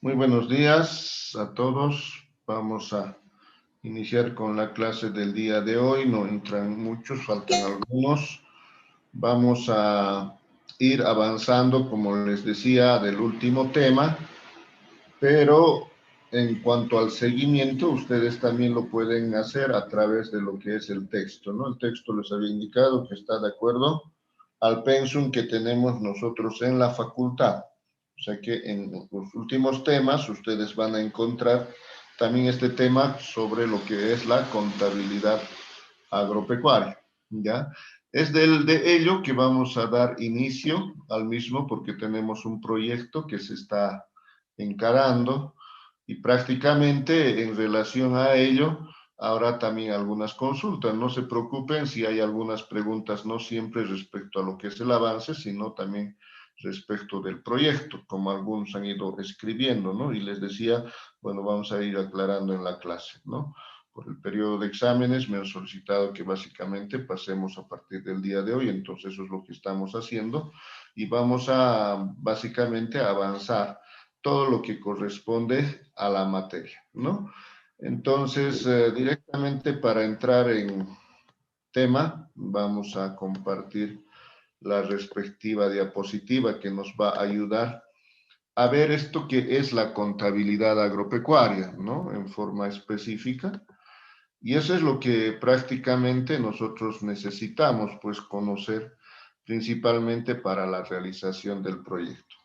Muy buenos días a todos. Vamos a iniciar con la clase del día de hoy. No entran muchos, faltan algunos. Vamos a ir avanzando, como les decía, del último tema, pero en cuanto al seguimiento, ustedes también lo pueden hacer a través de lo que es el texto, ¿no? El texto les había indicado que está de acuerdo al pensum que tenemos nosotros en la facultad. O sea que en los últimos temas ustedes van a encontrar también este tema sobre lo que es la contabilidad agropecuaria, ¿ya? Es de ello que vamos a dar inicio al mismo porque tenemos un proyecto que se está encarando y prácticamente en relación a ello habrá también algunas consultas. No se preocupen si hay algunas preguntas, no siempre respecto a lo que es el avance, sino también respecto del proyecto, como algunos han ido escribiendo, ¿no? Y les decía, bueno, vamos a ir aclarando en la clase, ¿no? Por el periodo de exámenes me han solicitado que básicamente pasemos a partir del día de hoy, entonces eso es lo que estamos haciendo y vamos a básicamente avanzar todo lo que corresponde a la materia, ¿no? Entonces, directamente para entrar en tema, vamos a compartir la respectiva diapositiva que nos va a ayudar a ver esto que es la contabilidad agropecuaria, ¿no? En forma específica. Y eso es lo que prácticamente nosotros necesitamos, pues, conocer principalmente para la realización del proyecto.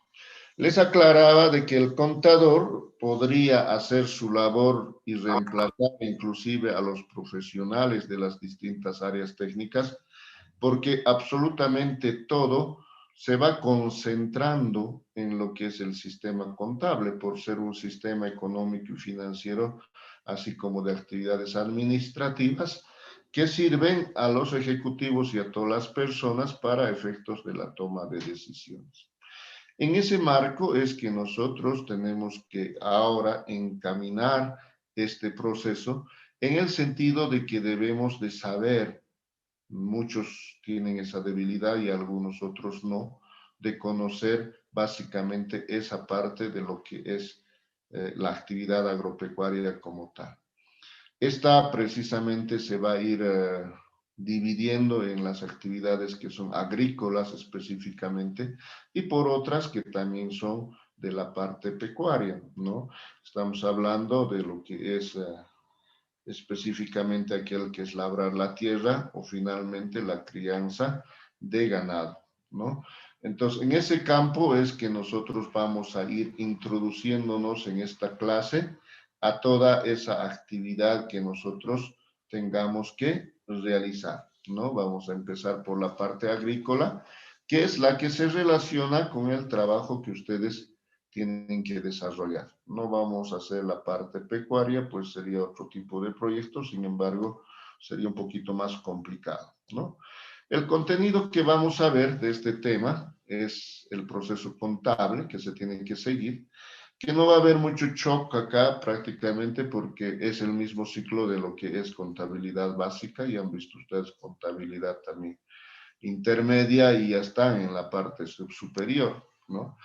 Les aclaraba de que el contador podría hacer su labor y reemplazar inclusive a los profesionales de las distintas áreas técnicas, porque absolutamente todo se va concentrando en lo que es el sistema contable, por ser un sistema económico y financiero, así como de actividades administrativas, que sirven a los ejecutivos y a todas las personas para efectos de la toma de decisiones. En ese marco es que nosotros tenemos que ahora encaminar este proceso en el sentido de que debemos de saber, muchos tienen esa debilidad y algunos otros no, de conocer básicamente esa parte de lo que es la actividad agropecuaria como tal. Esta precisamente se va a ir dividiendo en las actividades que son agrícolas específicamente y por otras que también son de la parte pecuaria, ¿no? Estamos hablando de lo que es específicamente aquel que es labrar la tierra o finalmente la crianza de ganado, ¿no? Entonces, en ese campo es que nosotros vamos a ir introduciéndonos en esta clase a toda esa actividad que nosotros tengamos que realizar, ¿no? Vamos a empezar por la parte agrícola, que es la que se relaciona con el trabajo que ustedes tienen que desarrollar. No vamos a hacer la parte pecuaria, pues sería otro tipo de proyecto, sin embargo, sería un poquito más complicado, ¿no? El contenido que vamos a ver de este tema es el proceso contable que se tiene que seguir, que no va a haber mucho shock acá prácticamente porque es el mismo ciclo de lo que es contabilidad básica y han visto ustedes contabilidad también intermedia y ya están en la parte superior, ¿no?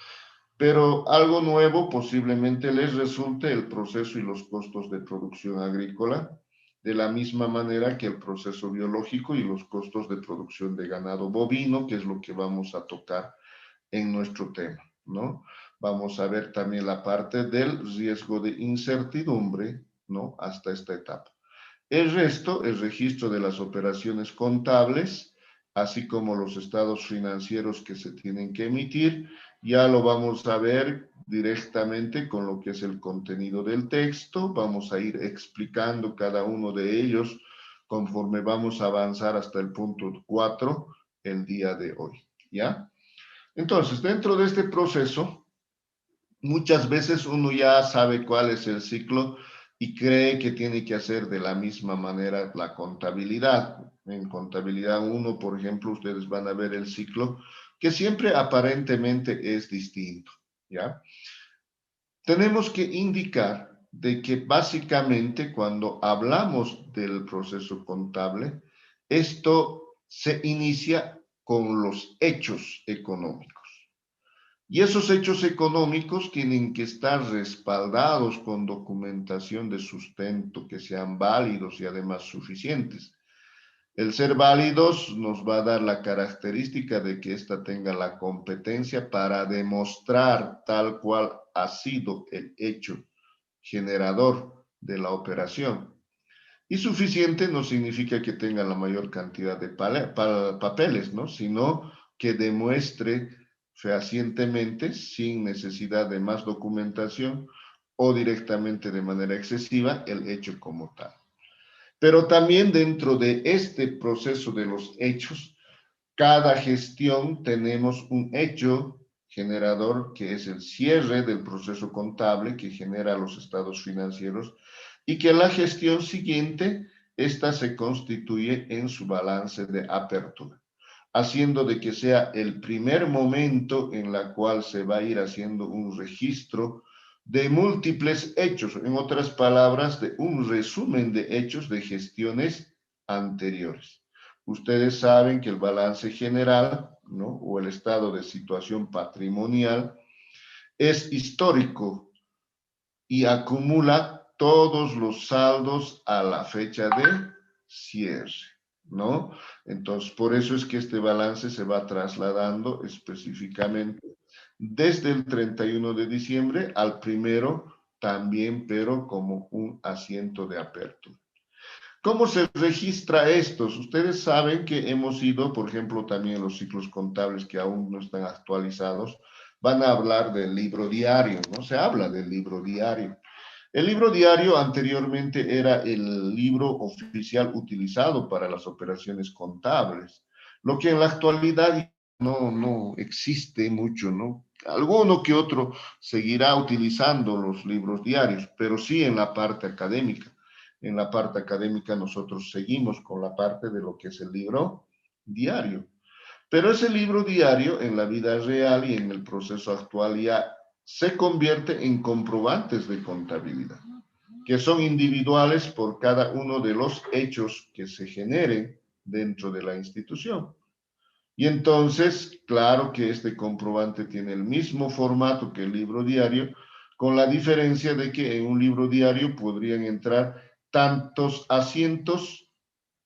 Pero algo nuevo posiblemente les resulte el proceso y los costos de producción agrícola, de la misma manera que el proceso biológico y los costos de producción de ganado bovino, que es lo que vamos a tocar en nuestro tema, ¿no? Vamos a ver también la parte del riesgo de incertidumbre, ¿no? Hasta esta etapa. El resto, el registro de las operaciones contables, así como los estados financieros que se tienen que emitir, ya lo vamos a ver directamente con lo que es el contenido del texto. Vamos a ir explicando cada uno de ellos conforme vamos a avanzar hasta el punto 4 el día de hoy, ¿ya? Entonces, dentro de este proceso, muchas veces uno ya sabe cuál es el ciclo y cree que tiene que hacer de la misma manera la contabilidad. En contabilidad 1, por ejemplo, ustedes van a ver el ciclo que siempre aparentemente es distinto, ¿ya? Tenemos que indicar de que básicamente cuando hablamos del proceso contable, esto se inicia con los hechos económicos. Y esos hechos económicos tienen que estar respaldados con documentación de sustento que sean válidos y además suficientes. El ser válidos nos va a dar la característica de que ésta tenga la competencia para demostrar tal cual ha sido el hecho generador de la operación. Y suficiente no significa que tenga la mayor cantidad de papeles, ¿no? Sino que demuestre fehacientemente, sin necesidad de más documentación o directamente de manera excesiva, el hecho como tal. Pero también dentro de este proceso de los hechos, cada gestión tenemos un hecho generador que es el cierre del proceso contable que genera los estados financieros y que la gestión siguiente, esta se constituye en su balance de apertura, haciendo de que sea el primer momento en la cual se va a ir haciendo un registro de múltiples hechos, en otras palabras, de un resumen de hechos de gestiones anteriores. Ustedes saben que el balance general, ¿no? O el estado de situación patrimonial es histórico y acumula todos los saldos a la fecha de cierre, ¿no? Entonces, por eso es que este balance se va trasladando específicamente desde el 31 de diciembre al primero también, pero como un asiento de apertura. ¿Cómo se registra estos? Ustedes saben que hemos ido, por ejemplo, también los ciclos contables que aún no están actualizados, van a hablar del libro diario, ¿no? Se habla del libro diario. El libro diario anteriormente era el libro oficial utilizado para las operaciones contables, lo que en la actualidad no existe mucho, ¿no? Alguno que otro seguirá utilizando los libros diarios, pero sí en la parte académica. En la parte académica nosotros seguimos con la parte de lo que es el libro diario. Pero ese libro diario en la vida real y en el proceso actual ya se convierte en comprobantes de contabilidad, que son individuales por cada uno de los hechos que se generen dentro de la institución. Y entonces, claro que este comprobante tiene el mismo formato que el libro diario, con la diferencia de que en un libro diario podrían entrar tantos asientos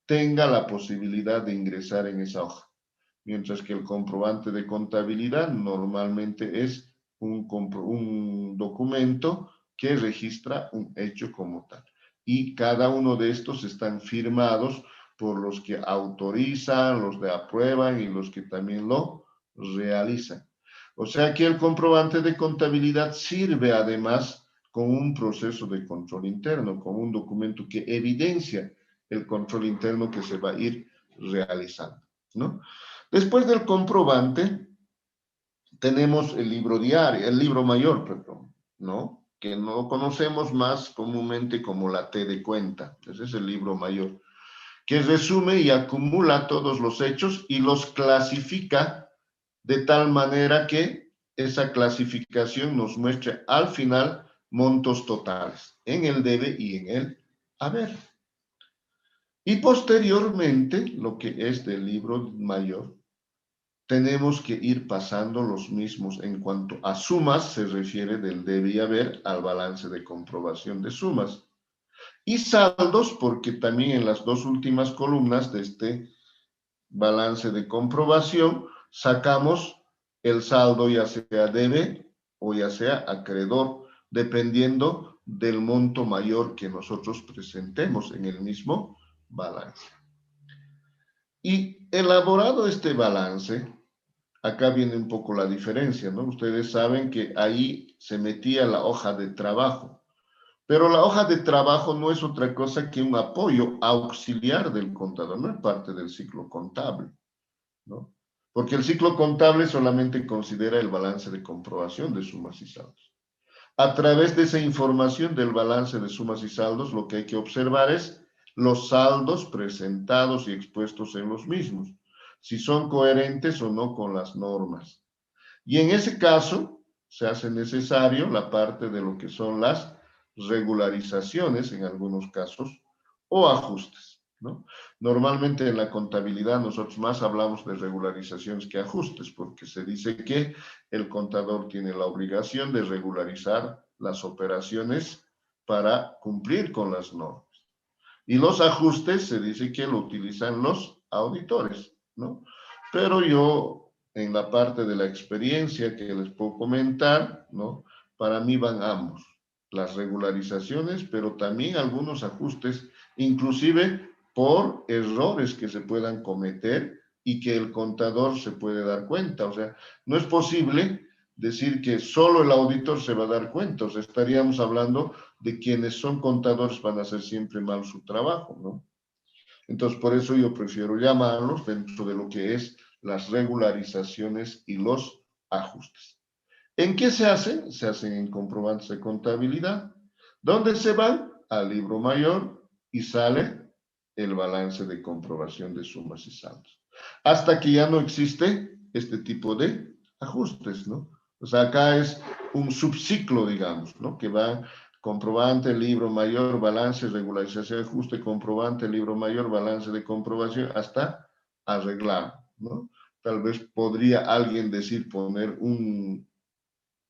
tenga la posibilidad de ingresar en esa hoja, mientras que el comprobante de contabilidad normalmente es un documento que registra un hecho como tal. Y cada uno de estos están firmados por los que autorizan, los que aprueban y los que también lo realizan. O sea que el comprobante de contabilidad sirve además como un proceso de control interno, como un documento que evidencia el control interno que se va a ir realizando, ¿no? Después del comprobante, tenemos el libro diario, el libro mayor, perdón, ¿no? Que no conocemos más comúnmente como la T de cuenta. Ese es el libro mayor, que resume y acumula todos los hechos y los clasifica de tal manera que esa clasificación nos muestre al final montos totales en el debe y en el haber. Y posteriormente, lo que es del libro mayor, tenemos que ir pasando los mismos en cuanto a sumas, se refiere del debe y haber al balance de comprobación de sumas. Y saldos, porque también en las dos últimas columnas de este balance de comprobación sacamos el saldo ya sea debe o ya sea acreedor, dependiendo del monto mayor que nosotros presentemos en el mismo balance. Y elaborado este balance, acá viene un poco la diferencia, ¿no? Ustedes saben que ahí se metía la hoja de trabajo, pero la hoja de trabajo no es otra cosa que un apoyo auxiliar del contador, no es parte del ciclo contable, ¿no? Porque el ciclo contable solamente considera el balance de comprobación de sumas y saldos. A través de esa información del balance de sumas y saldos, lo que hay que observar es los saldos presentados y expuestos en los mismos, si son coherentes o no con las normas. Y en ese caso, se hace necesario la parte de lo que son las regularizaciones, en algunos casos, o ajustes. ¿no? Normalmente en la contabilidad nosotros más hablamos de regularizaciones que ajustes, porque se dice que el contador tiene la obligación de regularizar las operaciones para cumplir con las normas. Y los ajustes se dice que lo utilizan los auditores, ¿no? Pero yo, en la parte de la experiencia que les puedo comentar, ¿no? Para mí van ambos, las regularizaciones, pero también algunos ajustes, inclusive por errores que se puedan cometer y que el contador se puede dar cuenta. O sea, no es posible decir que solo el auditor se va a dar cuenta. O sea, estaríamos hablando de quienes son contadores van a hacer siempre mal su trabajo, ¿no? Entonces, por eso yo prefiero llamarlos dentro de lo que es las regularizaciones y los ajustes. ¿En qué se hacen? Se hacen en comprobantes de contabilidad. ¿Dónde se van? Al libro mayor y sale el balance de comprobación de sumas y saldos. Hasta que ya no existe este tipo de ajustes, ¿no? O sea, acá es un subciclo, digamos, ¿no? Que va comprobante, libro mayor, balance, regularización, ajuste, comprobante, libro mayor, balance de comprobación, hasta arreglar, ¿no? Tal vez podría alguien decir poner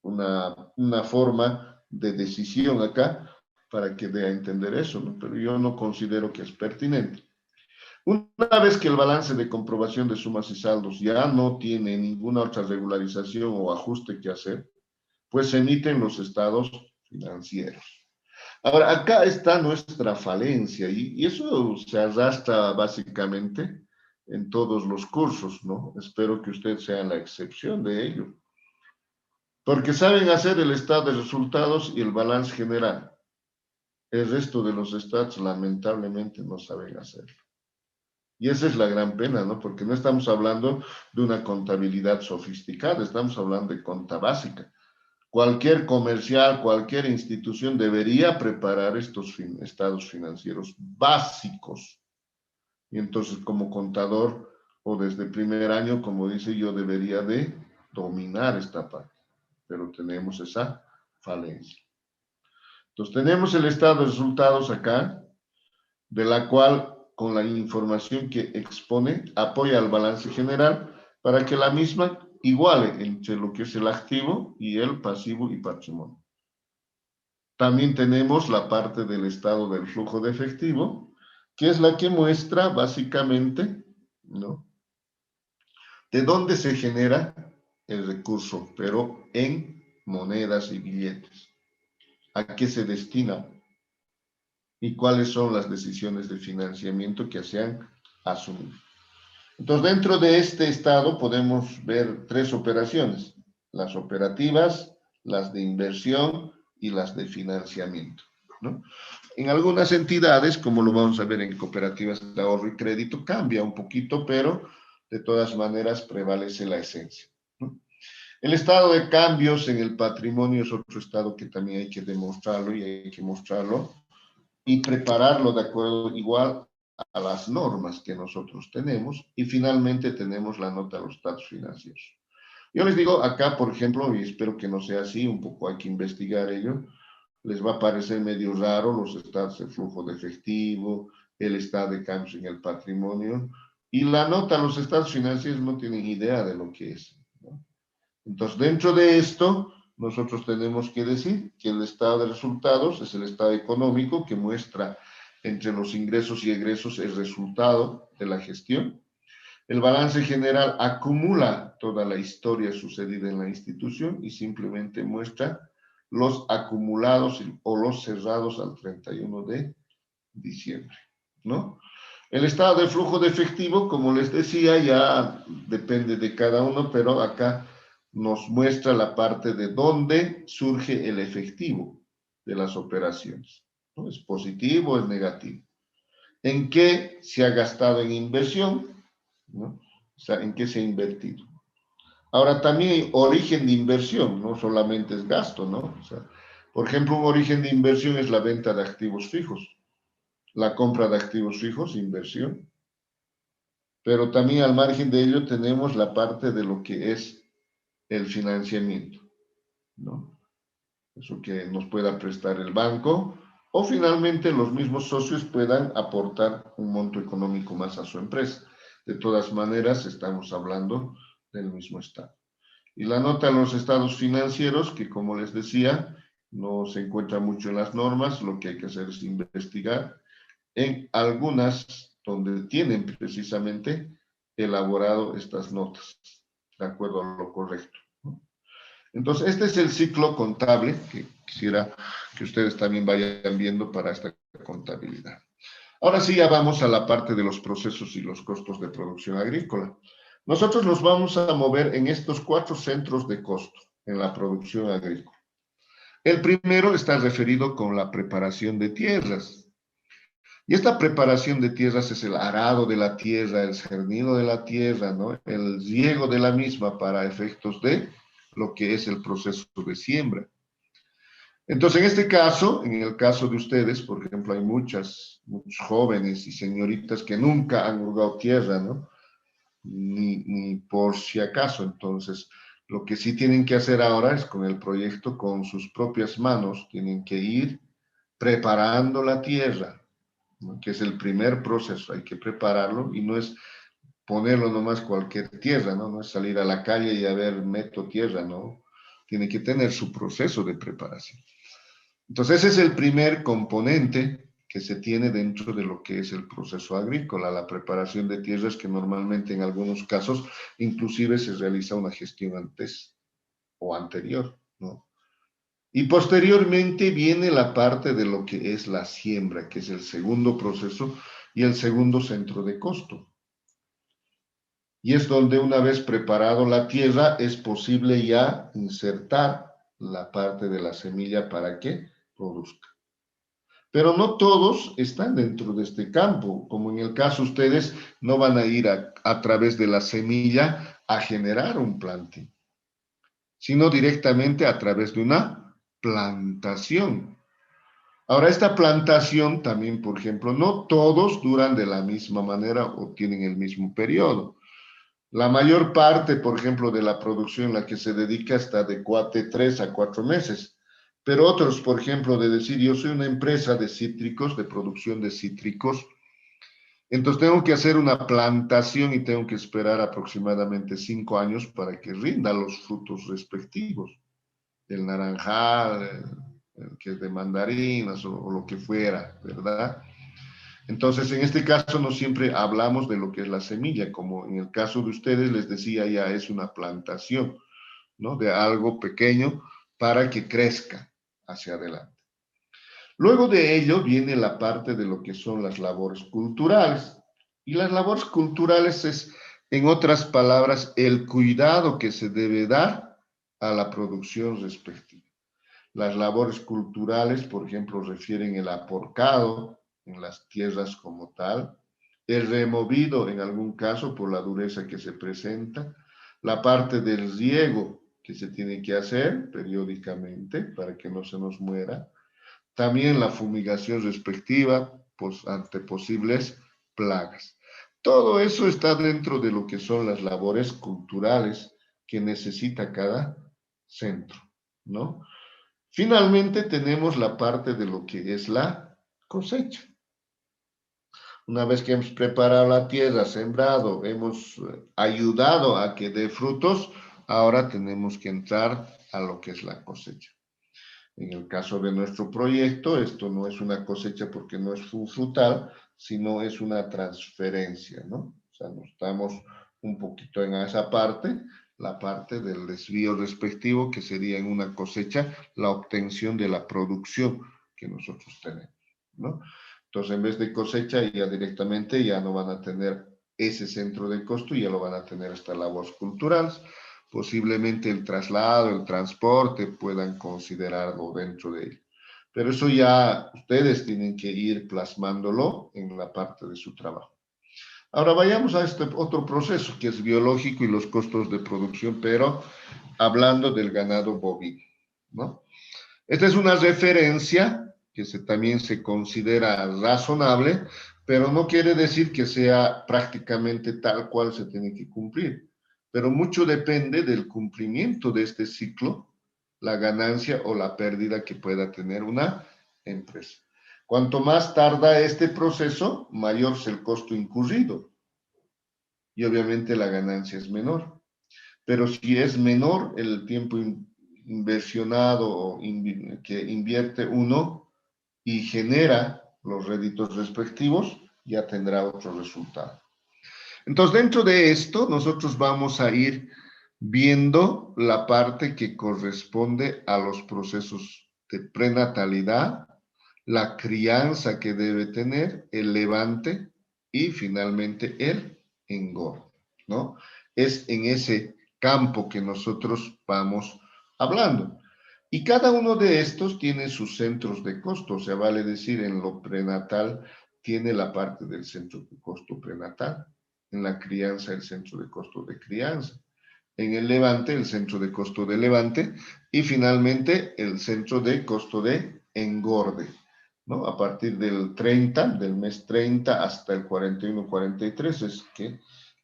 una forma de decisión acá para que dé a entender eso, ¿no? Pero yo no considero que es pertinente. Una vez que el balance de comprobación de sumas y saldos ya no tiene ninguna otra regularización o ajuste que hacer, pues se emiten los estados financieros. Ahora, acá está nuestra falencia y eso se arrastra básicamente en todos los cursos, ¿no? Espero que usted sea la excepción de ello. Porque saben hacer el estado de resultados y el balance general. El resto de los estados lamentablemente no saben hacerlo. Y esa es la gran pena, ¿no? Porque no estamos hablando de una contabilidad sofisticada, estamos hablando de conta básica. Cualquier comercial, cualquier institución debería preparar estos estados financieros básicos. Y entonces como contador o desde primer año, como dice yo, debería de dominar esta parte. Pero tenemos esa falencia. Entonces tenemos el estado de resultados acá, de la cual con la información que expone apoya al balance general para que la misma iguale entre lo que es el activo y el pasivo y patrimonio. También tenemos la parte del estado del flujo de efectivo, que es la que muestra básicamente, ¿no?, de dónde se genera el recurso, pero en monedas y billetes. ¿A qué se destina? Y cuáles son las decisiones de financiamiento que se han asumido. Entonces, dentro de este estado podemos ver tres operaciones: las operativas, las de inversión y las de financiamiento, ¿no? En algunas entidades, como lo vamos a ver en cooperativas de ahorro y crédito, cambia un poquito, pero de todas maneras prevalece la esencia, ¿no? El estado de cambios en el patrimonio es otro estado que también hay que demostrarlo y hay que mostrarlo y prepararlo de acuerdo igual a las normas que nosotros tenemos. Y finalmente tenemos la nota de los estados financieros. Yo les digo acá, por ejemplo, y espero que no sea así, un poco hay que investigar ello, les va a parecer medio raro los estados de flujo de efectivo, el estado de cambios en el patrimonio, y la nota de los estados financieros no tienen idea de lo que es, ¿no? Entonces, dentro de esto, nosotros tenemos que decir que el estado de resultados es el estado económico que muestra entre los ingresos y egresos el resultado de la gestión. El balance general acumula toda la historia sucedida en la institución y simplemente muestra los acumulados o los cerrados al 31 de diciembre, ¿no? El estado de flujo de efectivo, como les decía, ya depende de cada uno, pero acá nos muestra la parte de dónde surge el efectivo de las operaciones, ¿no? ¿Es positivo o es negativo? ¿En qué se ha gastado en inversión? ¿No? O sea, ¿en qué se ha invertido? Ahora, también hay origen de inversión, no solamente es gasto, ¿no? O sea, por ejemplo, un origen de inversión es la venta de activos fijos, la compra de activos fijos, inversión. Pero también al margen de ello tenemos la parte de lo que es el financiamiento, ¿no? Eso que nos pueda prestar el banco o finalmente los mismos socios puedan aportar un monto económico más a su empresa. De todas maneras, estamos hablando del mismo estado. Y la nota en los estados financieros, que como les decía, no se encuentra mucho en las normas, lo que hay que hacer es investigar en algunas donde tienen precisamente elaborado estas notas, de acuerdo a lo correcto. Entonces, este es el ciclo contable que quisiera que ustedes también vayan viendo para esta contabilidad. Ahora sí, ya vamos a la parte de los procesos y los costos de producción agrícola. Nosotros nos vamos a mover en estos 4 centros de costo en la producción agrícola. El primero está referido con la preparación de tierras. Y esta preparación de tierras es el arado de la tierra, el cernido de la tierra, ¿no? El riego de la misma para efectos de lo que es el proceso de siembra. Entonces, en este caso, en el caso de ustedes, por ejemplo, hay muchos jóvenes y señoritas que nunca han hurgado tierra, ¿no? Ni por si acaso. Entonces, lo que sí tienen que hacer ahora es con el proyecto, con sus propias manos, tienen que ir preparando la tierra, ¿no? Que es el primer proceso, hay que prepararlo y no es ponerlo nomás cualquier tierra, ¿no? No es salir a la calle y a ver, meto tierra, ¿no? Tiene que tener su proceso de preparación. Entonces, ese es el primer componente que se tiene dentro de lo que es el proceso agrícola, la preparación de tierras que normalmente en algunos casos inclusive se realiza una gestión antes o anterior, ¿no? Y posteriormente viene la parte de lo que es la siembra, que es el segundo proceso y el segundo centro de costo. Y es donde una vez preparado la tierra es posible ya insertar la parte de la semilla para que produzca. Pero no todos están dentro de este campo, como en el caso ustedes no van a ir a través de la semilla a generar un planting, sino directamente a través de una plantación. Ahora, esta plantación también, por ejemplo, no todos duran de la misma manera o tienen el mismo periodo. La mayor parte, por ejemplo, de la producción a la que se dedica está de 3 a 4 meses. Pero otros, por ejemplo, de decir, yo soy una empresa de cítricos, de producción de cítricos, entonces tengo que hacer una plantación y tengo que esperar aproximadamente 5 años para que rinda los frutos respectivos. El naranjal, el que es de mandarinas o lo que fuera, ¿verdad? Entonces, en este caso no siempre hablamos de lo que es la semilla, como en el caso de ustedes les decía, ya es una plantación, ¿no? De algo pequeño para que crezca hacia adelante. Luego de ello viene la parte de lo que son las labores culturales. Y las labores culturales es, en otras palabras, el cuidado que se debe dar a la producción respectiva. Las labores culturales, por ejemplo, refieren el aporcado en las tierras como tal, el removido en algún caso por la dureza que se presenta, la parte del riego que se tiene que hacer periódicamente para que no se nos muera, también la fumigación respectiva pues, ante posibles plagas. Todo eso está dentro de lo que son las labores culturales que necesita cada centro, ¿no? Finalmente tenemos la parte de lo que es la cosecha. Una vez que hemos preparado la tierra, sembrado, hemos ayudado a que dé frutos, ahora tenemos que entrar a lo que es la cosecha. En el caso de nuestro proyecto, esto no es una cosecha porque no es frutal, sino es una transferencia, ¿no? O sea, nos estamos un poquito en esa parte, la parte del desvío respectivo, que sería en una cosecha la obtención de la producción que nosotros tenemos, ¿no? Entonces, en vez de cosecha, ya directamente ya no van a tener ese centro de costo, ya lo van a tener hasta labores culturales. Posiblemente el traslado, el transporte puedan considerarlo dentro de él. Pero eso ya ustedes tienen que ir plasmándolo en la parte de su trabajo. Ahora vayamos a este otro proceso que es biológico y los costos de producción, pero hablando del ganado bovino, ¿no? Esta es una referencia que también se considera razonable, pero no quiere decir que sea prácticamente tal cual se tiene que cumplir. Pero mucho depende del cumplimiento de este ciclo, la ganancia o la pérdida que pueda tener una empresa. Cuanto más tarda este proceso, mayor es el costo incurrido. Y obviamente la ganancia es menor. Pero si es menor el tiempo inversionado que invierte uno y genera los réditos respectivos, ya tendrá otro resultado. Entonces, dentro de esto, nosotros vamos a ir viendo la parte que corresponde a los procesos de prenatalidad, la crianza que debe tener, el levante y finalmente el engorde, ¿no? Es en ese campo que nosotros vamos hablando. Y cada uno de estos tiene sus centros de costo, o sea, vale decir, en lo prenatal tiene la parte del centro de costo prenatal, en la crianza el centro de costo de crianza, en el levante el centro de costo de levante y finalmente el centro de costo de engorde, ¿no? A partir del 30, del mes 30 hasta el 41-43 es que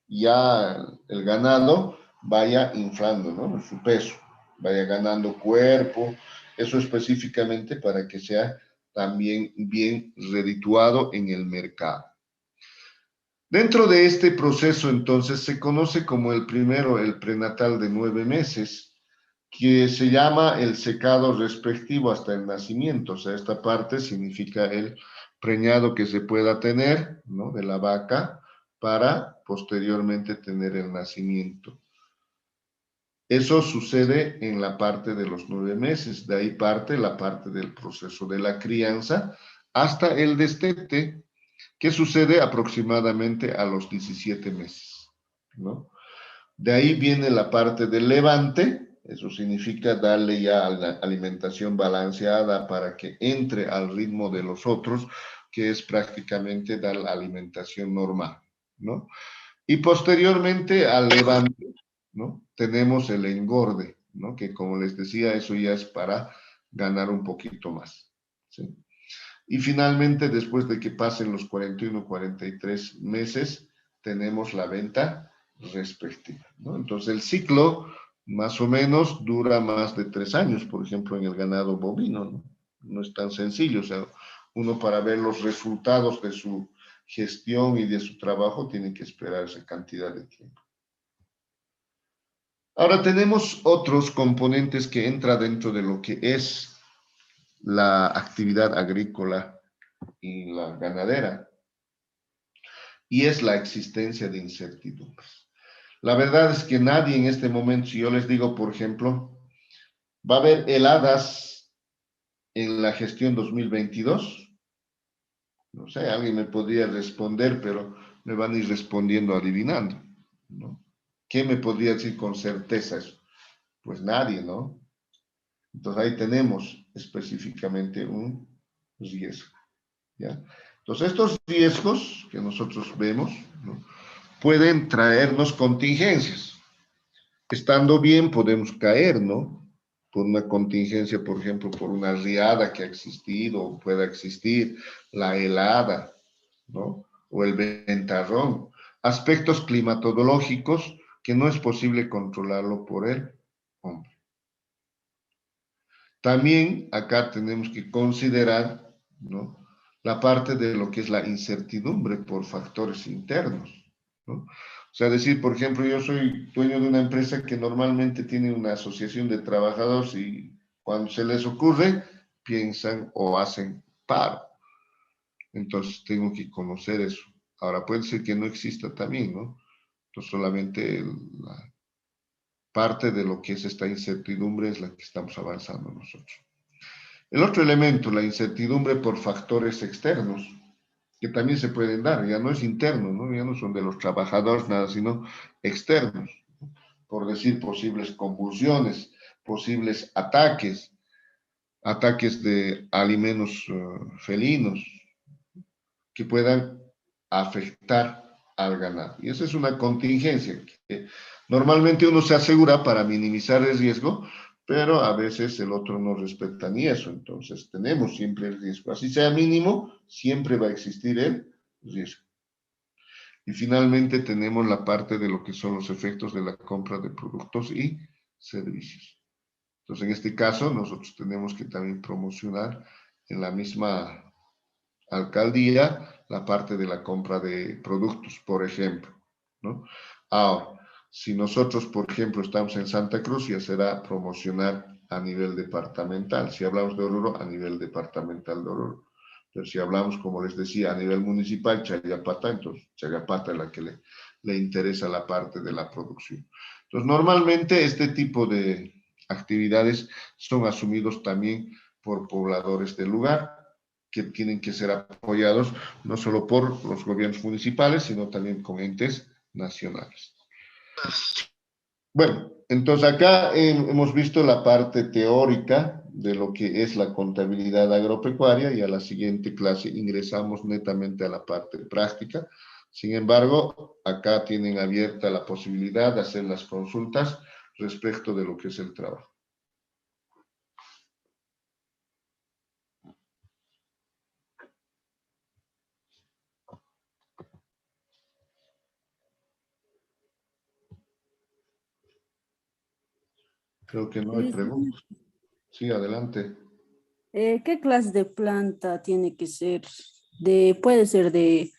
ya el ganado vaya inflando, ¿no? Su peso, vaya ganando cuerpo, eso específicamente para que sea también bien redituado en el mercado. Dentro de este proceso, entonces, se conoce como el primero, el prenatal de 9 meses, que se llama el secado respectivo hasta el nacimiento. O sea, esta parte significa el preñado que se pueda tener, ¿no?, de la vaca para posteriormente tener el nacimiento. Eso sucede en la parte de los 9 meses. De ahí parte la parte del proceso de la crianza hasta el destete, que sucede aproximadamente a los 17 meses, ¿no? De ahí viene la parte del levante, eso significa darle ya la alimentación balanceada para que entre al ritmo de los otros, que es prácticamente dar la alimentación normal, ¿no? Y posteriormente al levante, ¿no?, tenemos el engorde, ¿no?, que como les decía, eso ya es para ganar un poquito más, ¿sí? Y finalmente, después de que pasen los 41-43 meses, tenemos la venta respectiva, ¿no? Entonces, el ciclo más o menos dura más de 3 años, por ejemplo, en el ganado bovino, ¿no? No es tan sencillo, o sea, uno para ver los resultados de su gestión y de su trabajo tiene que esperar esa cantidad de tiempo. Ahora tenemos otros componentes que entran dentro de lo que es la actividad agrícola y la ganadera, y es la existencia de incertidumbres. La verdad es que nadie en este momento, si yo les digo, por ejemplo, va a haber heladas en la gestión 2022, no sé, alguien me podría responder, pero me van a ir respondiendo adivinando, ¿no? ¿Qué me podría decir con certeza eso? Pues nadie, ¿no? Entonces ahí tenemos específicamente un riesgo, ¿ya? Entonces estos riesgos que nosotros vemos, ¿no?, pueden traernos contingencias. Estando bien podemos caer, ¿no?, por una contingencia, por ejemplo, por una riada que ha existido o pueda existir, la helada, ¿no?, o el ventarrón. Aspectos climatológicos que no es posible controlarlo por el hombre. También acá tenemos que considerar, ¿no?, la parte de lo que es la incertidumbre por factores internos, ¿no? O sea, decir, por ejemplo, yo soy dueño de una empresa que normalmente tiene una asociación de trabajadores y cuando se les ocurre, piensan o hacen paro. Entonces, tengo que conocer eso. Ahora, puede ser que no exista también, ¿no? Entonces, solamente la parte de lo que es esta incertidumbre es la que estamos avanzando nosotros. El otro elemento, la incertidumbre por factores externos, que también se pueden dar, ya no es interno, ¿no?, ya no son de los trabajadores nada, sino externos, por decir, posibles convulsiones, posibles ataques de alimentos felinos que puedan afectar al ganado. Y esa es una contingencia que normalmente uno se asegura para minimizar el riesgo, pero a veces el otro no respeta ni eso. Entonces tenemos siempre el riesgo. Así sea mínimo, siempre va a existir el riesgo. Y finalmente tenemos la parte de lo que son los efectos de la compra de productos y servicios. Entonces, en este caso, nosotros tenemos que también promocionar en la misma alcaldía la parte de la compra de productos, por ejemplo, ¿no? Ahora, si nosotros, por ejemplo, estamos en Santa Cruz, ya será promocionar a nivel departamental. Si hablamos de Oruro, a nivel departamental de Oruro. Pero si hablamos, como les decía, a nivel municipal, Chayapata, entonces Chayapata es la que le interesa la parte de la producción. Entonces, normalmente este tipo de actividades son asumidos también por pobladores del lugar, que tienen que ser apoyados no solo por los gobiernos municipales, sino también con entes nacionales. Bueno, entonces acá hemos visto la parte teórica de lo que es la contabilidad agropecuaria y a la siguiente clase ingresamos netamente a la parte práctica. Sin embargo, acá tienen abierta la posibilidad de hacer las consultas respecto de lo que es el trabajo. Creo que no hay preguntas. Sí, adelante. ¿Qué clase de planta tiene que ser? Puede ser de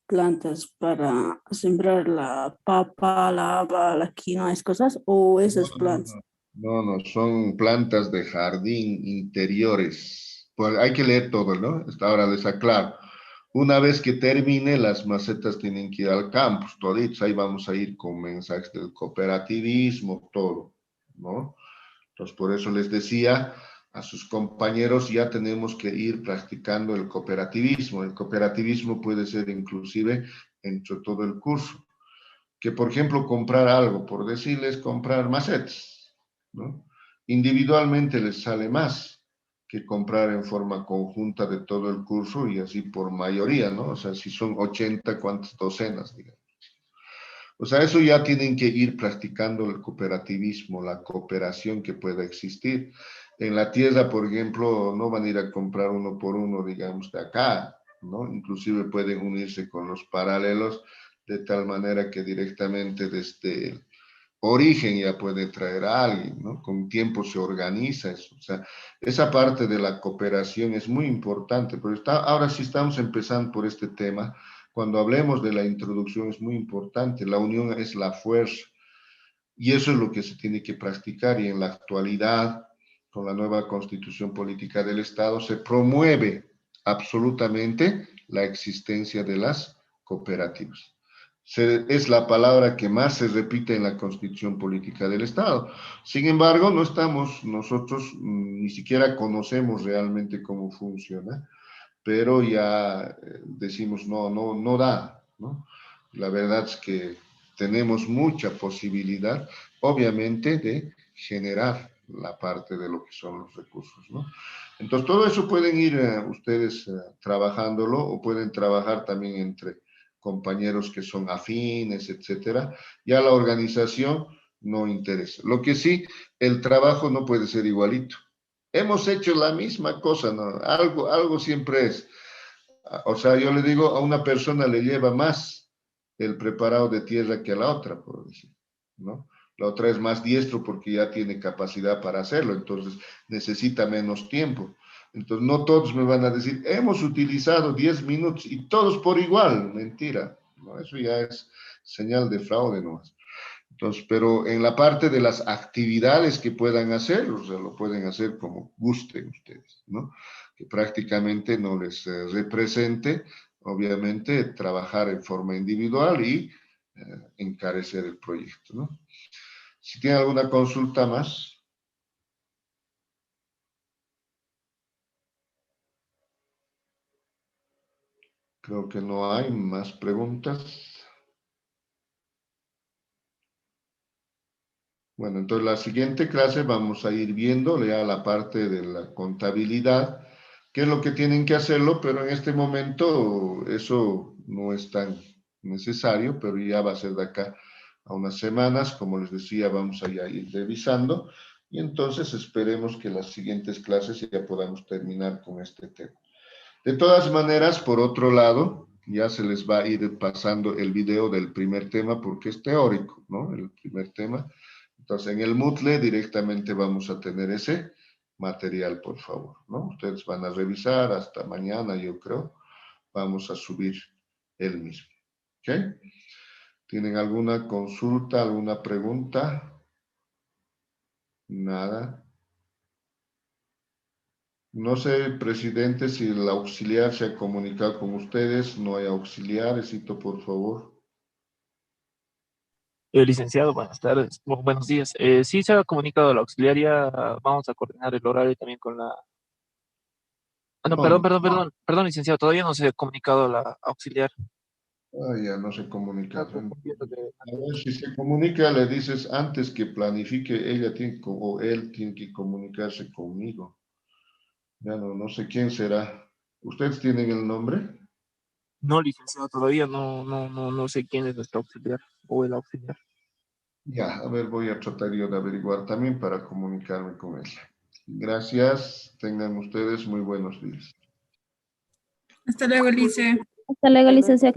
plantas para sembrar la papa, la haba, la quinoa, esas cosas, o esas plantas. No, son plantas de jardín interiores. Pues hay que leer todo, ¿no? Ahora les aclaro. Una vez que termine, las macetas tienen que ir al campus, toditos. Ahí vamos a ir con mensajes del cooperativismo, todo, ¿no? Entonces, por eso les decía a sus compañeros, ya tenemos que ir practicando el cooperativismo. El cooperativismo puede ser inclusive entre todo el curso. Que, por ejemplo, comprar algo, por decirles, comprar macetas, ¿no? Individualmente les sale más que comprar en forma conjunta de todo el curso y así por mayoría, ¿no? O sea, si son 80, ¿cuántas docenas, digamos? O sea, eso ya tienen que ir practicando el cooperativismo, la cooperación que pueda existir. En la tierra, por ejemplo, no van a ir a comprar uno por uno, digamos, de acá, ¿no? Inclusive pueden unirse con los paralelos de tal manera que directamente desde el origen ya puede traer a alguien, ¿no? Con tiempo se organiza eso. O sea, esa parte de la cooperación es muy importante, pero ahora sí estamos empezando por este tema. Cuando hablemos de la introducción es muy importante, la unión es la fuerza y eso es lo que se tiene que practicar y en la actualidad, con la nueva constitución política del Estado, se promueve absolutamente la existencia de las cooperativas. Es la palabra que más se repite en la constitución política del Estado. Sin embargo, no estamos, nosotros ni siquiera conocemos realmente cómo funciona, pero ya decimos, no da, ¿no? La verdad es que tenemos mucha posibilidad, obviamente, de generar la parte de lo que son los recursos, ¿no? Entonces, todo eso pueden ir ustedes trabajándolo o pueden trabajar también entre compañeros que son afines, etcétera. Ya la organización no interesa. Lo que sí, el trabajo no puede ser igualito. Hemos hecho la misma cosa, ¿no? Algo siempre es. O sea, yo le digo, a una persona le lleva más el preparado de tierra que a la otra, por decir, ¿no? La otra es más diestro porque ya tiene capacidad para hacerlo, entonces necesita menos tiempo. Entonces, no todos me van a decir, hemos utilizado 10 minutos y todos por igual. Mentira, ¿no? Eso ya es señal de fraude, ¿no? Entonces, pero en la parte de las actividades que puedan hacer, o sea, lo pueden hacer como gusten ustedes, ¿no? Que prácticamente no les represente, obviamente, trabajar en forma individual y encarecer el proyecto, ¿no? Si tienen alguna consulta más. Creo que no hay más preguntas. Bueno, entonces la siguiente clase vamos a ir viendo ya la parte de la contabilidad, qué es lo que tienen que hacerlo, pero en este momento eso no es tan necesario, pero ya va a ser de acá a unas semanas, como les decía, vamos a ir revisando y entonces esperemos que las siguientes clases ya podamos terminar con este tema. De todas maneras, por otro lado, ya se les va a ir pasando el video del primer tema porque es teórico, ¿no? El primer tema. Entonces, en el Moodle directamente vamos a tener ese material, por favor, ¿no? Ustedes van a revisar hasta mañana, yo creo, vamos a subir el mismo. ¿Ok? ¿Tienen alguna consulta, alguna pregunta? Nada. No sé, presidente, si el auxiliar se ha comunicado con ustedes. No hay auxiliar, necesito, por favor. Licenciado, buenas tardes, buenos días. Sí se ha comunicado la auxiliaria, vamos a coordinar el horario también con la... Ah, no, No, no. perdón, licenciado, todavía no se ha comunicado la auxiliar. Ya no se comunica. Está confundiendo de- A ver, si se comunica, le dices antes que planifique, ella tiene o él tiene que comunicarse conmigo. Ya no sé quién será. ¿Ustedes tienen el nombre? No, licenciado, todavía no sé quién es nuestro auxiliar o el auxiliar. Ya, a ver, voy a tratar yo de averiguar también para comunicarme con ella. Gracias, tengan ustedes muy buenos días. Hasta luego, Lice. Hasta luego, licenciado.